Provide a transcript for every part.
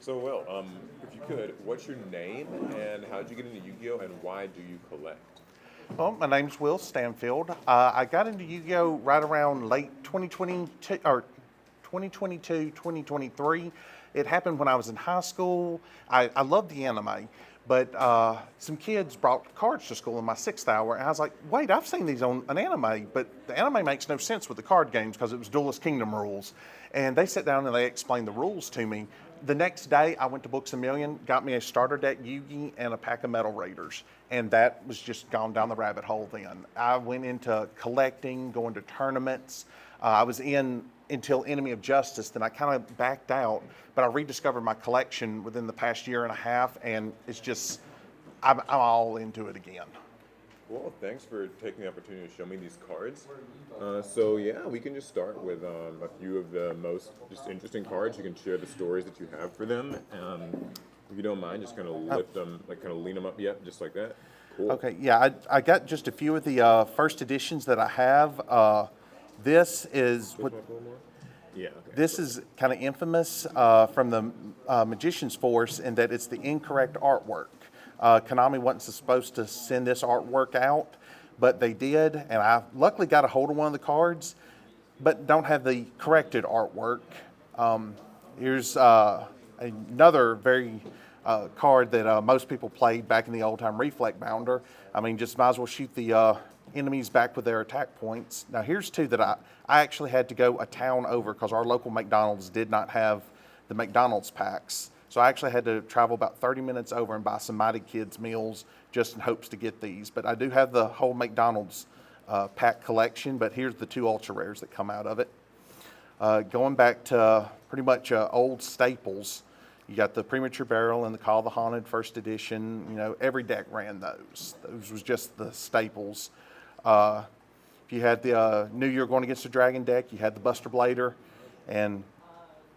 So, Will, if you could, what's your name and how did you get into Yu-Gi-Oh and why do you collect? Well, my name's Will Stanfield. I got into Yu-Gi-Oh right around late 2022 or 2022, 2023. It happened when I was in high school. I loved the anime, but some kids brought cards to school in my sixth hour, and I was like, wait, I've seen these on an anime, but the anime makes no sense with the card games because it was Duelist Kingdom rules. And they sat down and they explained the rules to me. The next day, I went to Books a Million, got me a starter deck Yugi and a pack of Metal Raiders, and that was just gone down the rabbit hole. Then I went into collecting, going to tournaments. I was in until Enemy of Justice, then I kind of backed out, but I rediscovered my collection within the past year and a half, and it's just I'm all into it again. Well, thanks for taking the opportunity to show me these cards. So yeah, we can just start with a few of the most just interesting cards. You can share the stories that you have for them. If you don't mind, just kind of lift them, like kind of lean them up, yep, just like that. Cool. Okay, yeah, I got just a few of the first editions that I have. This is Push what them up a little more. Yeah. Okay. this is kind of infamous from the Magician's Force in that it's the incorrect artwork. Konami wasn't supposed to send this artwork out, but they did, and I luckily got a hold of one of the cards, but don't have the corrected artwork. Here's another very card that most people played back in the old time, Reflect Bounder. I mean, just might as well shoot the enemies back with their attack points. Now, here's two that I actually had to go a town over because our local McDonald's did not have the McDonald's packs. So I actually had to travel about 30 minutes over and buy some Mighty Kids meals just in hopes to get these. But I do have the whole McDonald's pack collection, but here's the two ultra rares that come out of it. Going back to pretty much old staples, you got the Premature Burial and the Call of the Haunted first edition. You know, every deck ran those. Those was just the staples. If you had the New Year going against the Dragon deck, you had the Buster Blader, and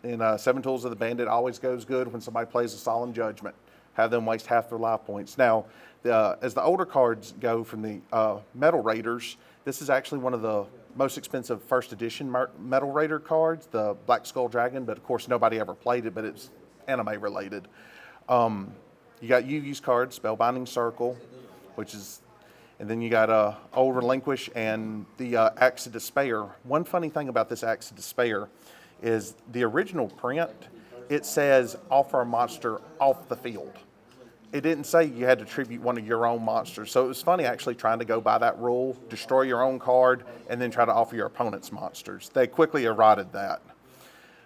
in Seven Tools of the Bandit always goes good when somebody plays a Solemn Judgment. Have them waste half their life points. Now, as the older cards go from the Metal Raiders, this is actually one of the most expensive first edition Metal Raider cards, the Black Skull Dragon, but of course nobody ever played it, but it's anime related. You got Yugi's cards, Spellbinding Circle, which is, and then you got Old Relinquish and the Axe of Despair. One funny thing about this Axe of Despair is the original print, it says offer a monster off the field. It didn't say you had to tribute one of your own monsters. So it was funny actually trying to go by that rule, destroy your own card, and then try to offer your opponent's monsters. They quickly eroded that.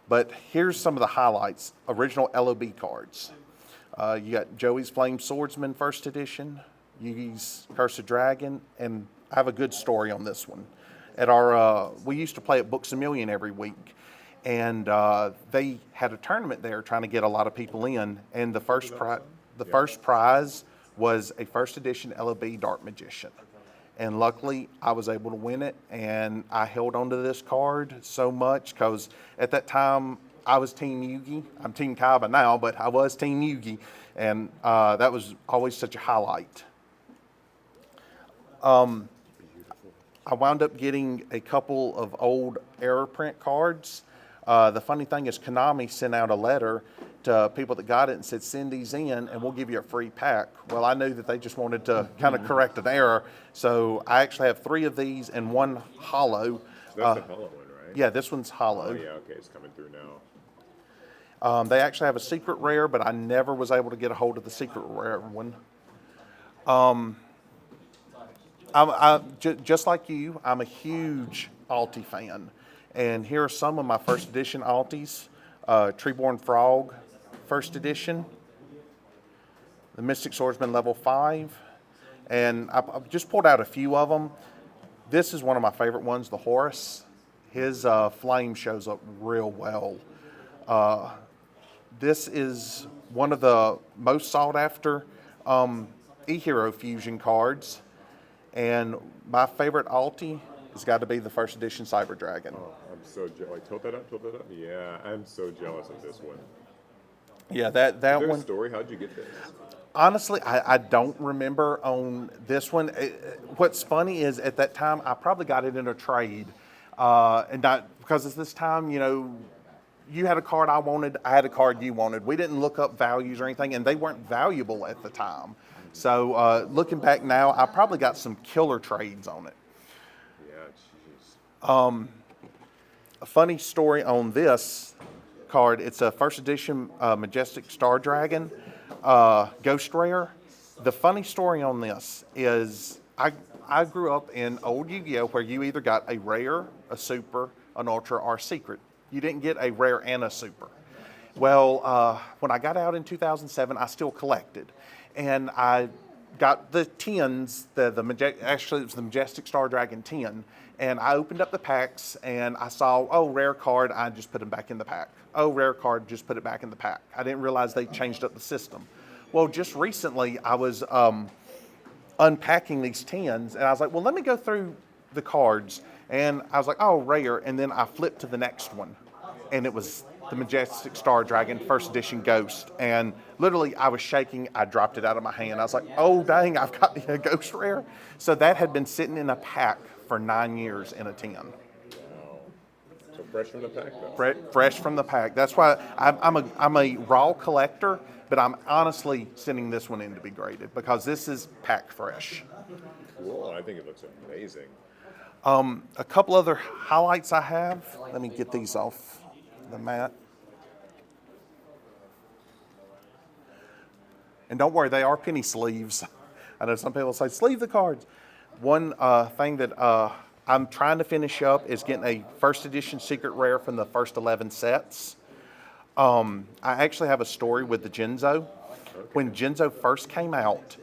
But here's some of the highlights. Original LOB cards. You got Joey's Flame Swordsman first edition, Yugi's Curse of Dragon, and I have a good story on this one. At our, we used to play at Books a Million every week, and they had a tournament there trying to get a lot of people in, and the first prize was a first edition LOB Dark Magician. And luckily, I was able to win it, and I held onto this card so much because at that time, I was Team Yugi. I'm Team Kaiba now, but I was Team Yugi, and that was always such a highlight. I wound up getting a couple of old error print cards. The funny thing is Konami sent out a letter to people that got it and said, send these in and we'll give you a free pack. Well, I knew that they just wanted to kind of correct an error. So I actually have 3 of these and 1 hollow. So that's the hollow one, right? Yeah, this one's hollow. Oh yeah, okay, it's coming through now. They actually have a secret rare, but I never was able to get a hold of the secret rare one. Just like you, I'm a huge Alti fan. And here are some of my first edition Altis. Treeborn Frog, first edition. The Mystic Swordsman level 5. And I've just pulled out a few of them. This is one of my favorite ones, the Horus. His flame shows up real well. This is one of the most sought after e-hero fusion cards. And my favorite Alti has got to be the first edition Cyber Dragon. Oh, I'm so jealous. Like, tilt that up, tilt that up. Yeah, I'm so jealous of this one. Yeah, that Is there one. a story? How'd you get this? Honestly, I don't remember on this one. What's funny is at that time, I probably got it in a trade. And not because at this time, you know, you had a card I wanted, I had a card you wanted. We didn't look up values or anything, and they weren't valuable at the time. So looking back now, I probably got some killer trades on it. Yeah, jeez. A funny story on this card, it's a first edition Majestic Star Dragon Ghost Rare. The funny story on this is I grew up in old Yu-Gi-Oh! Where you either got a rare, a super, an ultra, or a secret. You didn't get a rare and a super. Well, when I got out in 2007, I still collected. And I got the 10s, actually it was the Majestic Star Dragon 10, and I opened up the packs and I saw, oh, rare card, I just put them back in the pack. Oh, rare card, just put it back in the pack. I didn't realize they changed up the system. Well, just recently I was unpacking these 10s and I was like, well, let me go through the cards. And I was like, oh, rare, and then I flipped to the next one and it was the Majestic Star Dragon First Edition Ghost, and literally I was shaking. I dropped it out of my hand. I was like, oh dang, I've got the Ghost Rare. So that had been sitting in a pack for 9 years in a 10. Wow. So fresh from the pack, though. Fresh from the pack. That's why I'm a raw collector, but I'm honestly sending this one in to be graded because this is pack fresh. Cool. I think it looks amazing. A couple other highlights I have. Let me get these off the mat. And don't worry, they are penny sleeves. I know some people say, sleeve the cards. One thing that I'm trying to finish up is getting a first edition secret rare from the first 11 sets. I actually have a story with the Genzo. When Genzo first came out,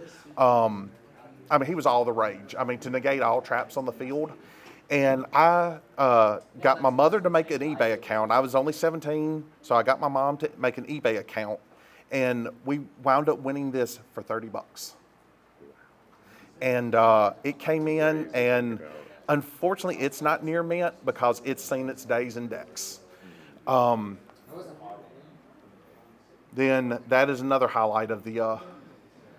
he was all the rage. To negate all traps on the field. And I got my mother to make an eBay account. I was only 17, so I got my mom to make an eBay account. And we wound up winning this for $30. And it came in, and unfortunately, it's not near mint because it's seen its days in decks. Then that is another highlight of the...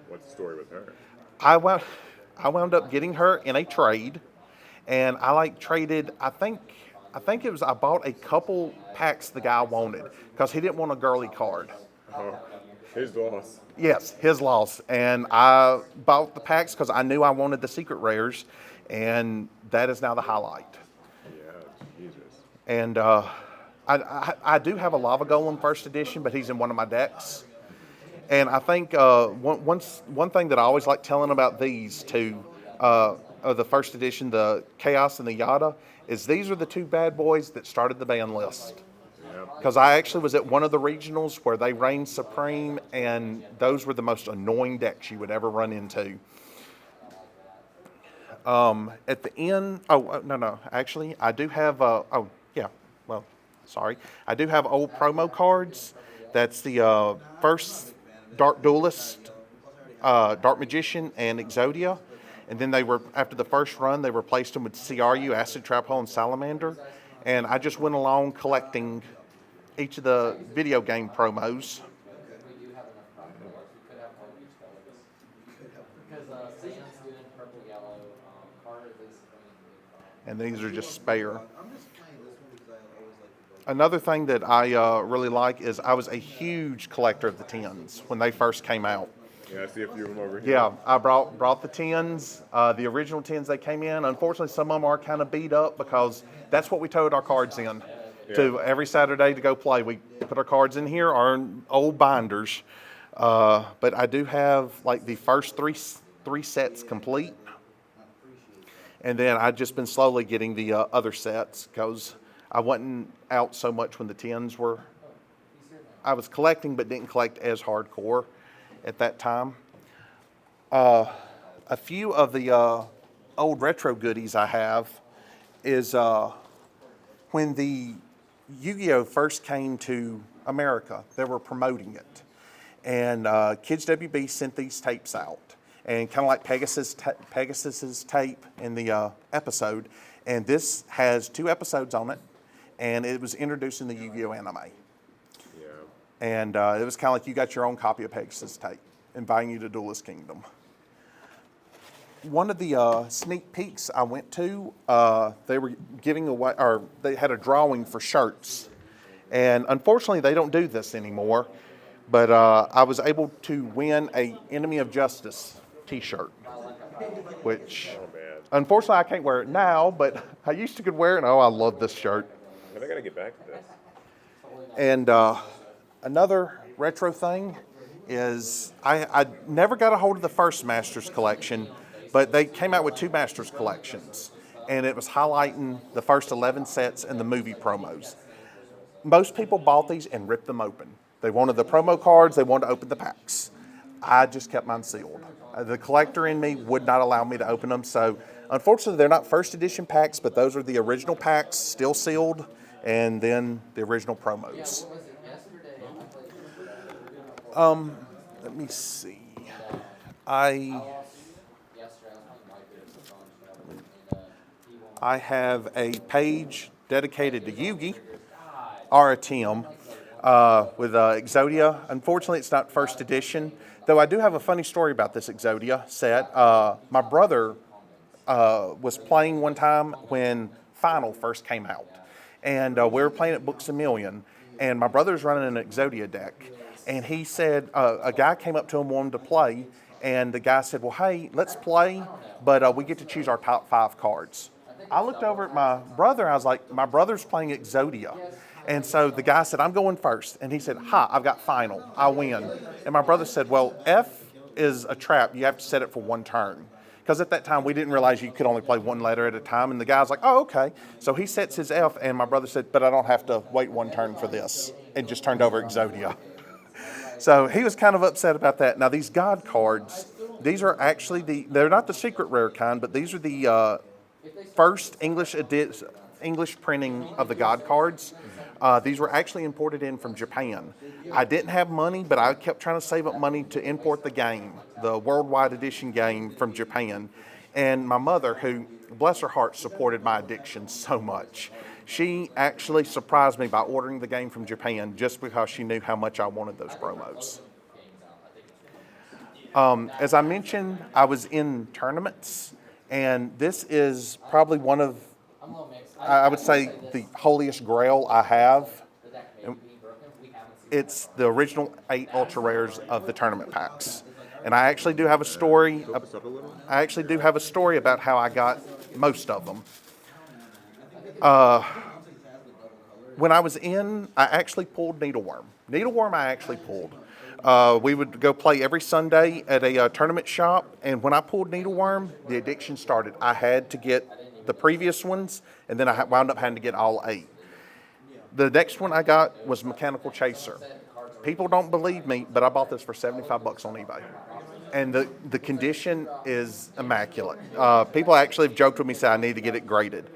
What's the story with her? I wound up getting her in a trade. And I traded, I think it was, I bought a couple packs the guy wanted because he didn't want a girly card. Oh, his loss. Yes, his loss. And I bought the packs because I knew I wanted the secret rares, and that is now the highlight. Yeah, Jesus. And I do have a Lava Golem first edition, but he's in one of my decks. And I think one thing that I always like telling about these two, of the first edition, the Chaos and the Yada, is these are the two bad boys that started the ban list. Because I actually was at one of the regionals where they reigned supreme, and those were the most annoying decks you would ever run into. At the end, actually, I do have, I do have old promo cards. That's the first Dark Duelist, Dark Magician, and Exodia. And then after the first run, they replaced them with CRU, Acid Trap Hole, and Salamander. And I just went along collecting each of the video game promos. And these are just spare. Another thing that I really like is I was a huge collector of the 10s when they first came out. Yeah, I see a few of them over here. Yeah, I brought the 10s, the original 10s they came in. Unfortunately, some of them are kind of beat up because that's what we towed our cards in to every Saturday to go play. We put our cards in here, our old binders. But I do have the first three sets complete. And then I've just been slowly getting the other sets because I wasn't out so much when the 10s were. I was collecting but didn't collect as hardcore at that time. A few of the old retro goodies I have is when the Yu-Gi-Oh! First came to America, they were promoting it. And Kids WB sent these tapes out. And kind of like Pegasus's tape in the episode. And this has 2 episodes on it. And it was introduced in the Yu-Gi-Oh! Anime. And it was kind of like you got your own copy of Pegasus tape, inviting you to Duelist Kingdom. One of the sneak peeks I went to, they were giving away, or they had a drawing for shirts. And unfortunately, they don't do this anymore. But I was able to win a Enemy of Justice T-shirt, which Oh man, unfortunately I can't wear it now, but I used to could wear it, and oh, I love this shirt. man, I gotta get back to this. And another retro thing is I never got a hold of the first Masters collection, but they came out with two Masters collections, and it was highlighting the first 11 sets and the movie promos. Most people bought these and ripped them open. They wanted the promo cards, they wanted to open the packs. I just kept mine sealed. The collector in me would not allow me to open them, so unfortunately they're not first edition packs, but those are the original packs, still sealed, and then the original promos. Let me see. I I have a page dedicated to Yugi, RTM, with Exodia. Unfortunately, it's not first edition, though I do have a funny story about this Exodia set. My brother was playing one time when Final first came out, and we were playing at Books A Million, and my brother's running an Exodia deck, and he said a guy came up to him wanting to play, and the guy said, "Well, hey, let's play, but we get to choose our top 5 cards." I looked over at my brother, and I was like, "My brother's playing Exodia." And so the guy said, "I'm going first." And he said, "Ha, I've got Final. I win." And my brother said, "Well, F is a trap. You have to set it for one turn." Because at that time, we didn't realize you could only play one letter at a time. And the guy's like, "Oh, okay." So he sets his F, and my brother said, "But I don't have to wait one turn for this." And just turned over Exodia. So he was kind of upset about that. Now, these God cards, these are actually they're not the secret rare kind, but these are the first English printing of the God cards. These were actually imported in from Japan. I didn't have money, but I kept trying to save up money to import the game, the worldwide edition game from Japan. And my mother, who, bless her heart, supported my addiction so much, she actually surprised me by ordering the game from Japan just because she knew how much I wanted those promos. As I mentioned, I was in tournaments, and this is probably one of, I would say, the holiest grail I have. It's the original 8 ultra rares of the tournament packs. And I actually do have a story. Help us out a little. I actually do have a story about how I got most of them. When I was in, I actually pulled Needleworm. Needleworm I actually pulled. We would go play every Sunday at a tournament shop, and when I pulled Needleworm, the addiction started. I had to get the previous ones, and then I wound up having to get all 8. The next one I got was Mechanical Chaser. People don't believe me, but I bought this for $75 on eBay. And the condition is immaculate. People actually have joked with me, say I need to get it graded.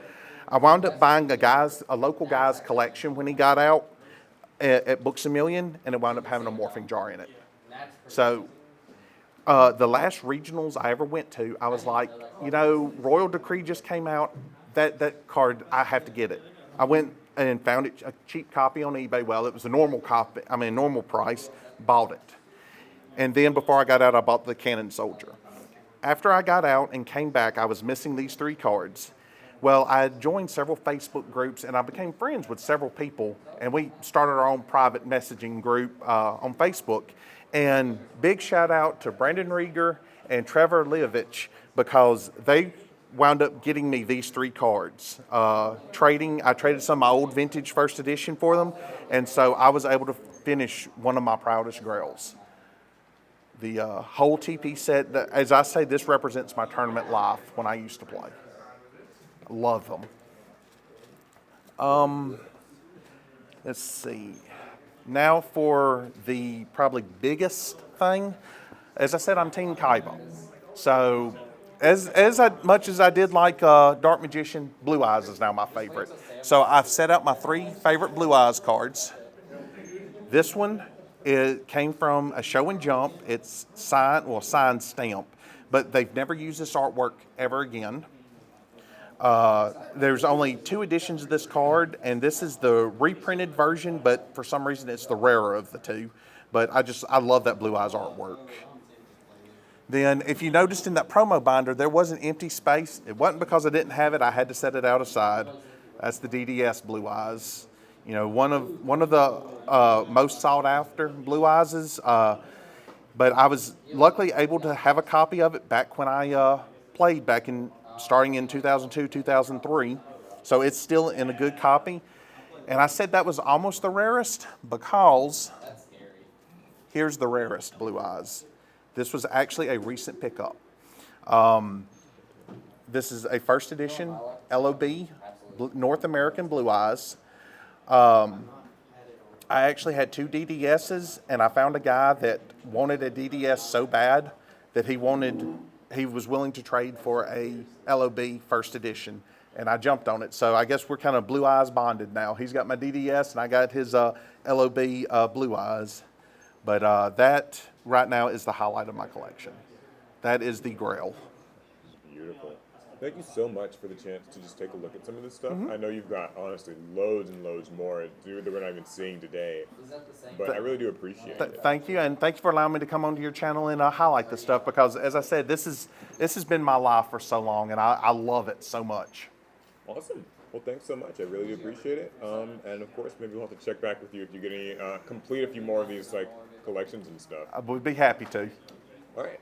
I wound up buying a local guy's collection when he got out at Books A Million, and it wound up having a morphing jar in it. So the last regionals I ever went to, I was like, Royal Decree just came out. That card, I have to get it. I went and found it, a cheap copy on eBay. Well, it was a normal copy, normal price, bought it. And then before I got out, I bought the Cannon Soldier. After I got out and came back, I was missing these 3 cards. Well, I had joined several Facebook groups, and I became friends with several people, and we started our own private messaging group on Facebook. And big shout out to Brandon Rieger and Trevor Leovich, because they wound up getting me these 3 cards. I traded some of my old vintage first edition for them, and so I was able to finish one of my proudest grails. The whole TP set, as I say, this represents my tournament life when I used to play. Love them. Let's see. Now for the probably biggest thing. As I said, I'm Team Kaiba. So as much as I did like Dark Magician, Blue Eyes is now my favorite. So I've set out my 3 favorite Blue Eyes cards. This one, it came from a Show and Jump. It's signed stamp, but they've never used this artwork ever again. There's only 2 editions of this card, and this is the reprinted version, but for some reason it's the rarer of the 2. But I love that Blue Eyes artwork. Then, if you noticed in that promo binder, there was an empty space. It wasn't because I didn't have it. I had to set it out aside. That's the DDS Blue Eyes. You know, one of the most sought after Blue Eyes. But I was luckily able to have a copy of it back when I played back in starting in 2002, 2003. So it's still in a good copy. And I said that was almost the rarest because here's the rarest Blue Eyes. This was actually a recent pickup. This is a first edition LOB, North American Blue Eyes. I actually had two DDSs, and I found a guy that wanted a DDS so bad that he was willing to trade for a LOB first edition, and I jumped on it. So I guess we're kind of Blue Eyes bonded now. He's got my DDS, and I got his LOB Blue Eyes. But that right now is the highlight of my collection. That is the Grail. Beautiful. Thank you so much for the chance to just take a look at some of this stuff. I know you've got, honestly, loads and loads more that we're not even seeing today, but I really do appreciate it. Thank you, and thank you for allowing me to come onto your channel and highlight this stuff because, as I said, this has been my life for so long, and I love it so much. Awesome. Well, thanks so much. I really do appreciate it. And of course, maybe we'll have to check back with you if you get any, complete a few more of these like collections and stuff. I would be happy to. All right.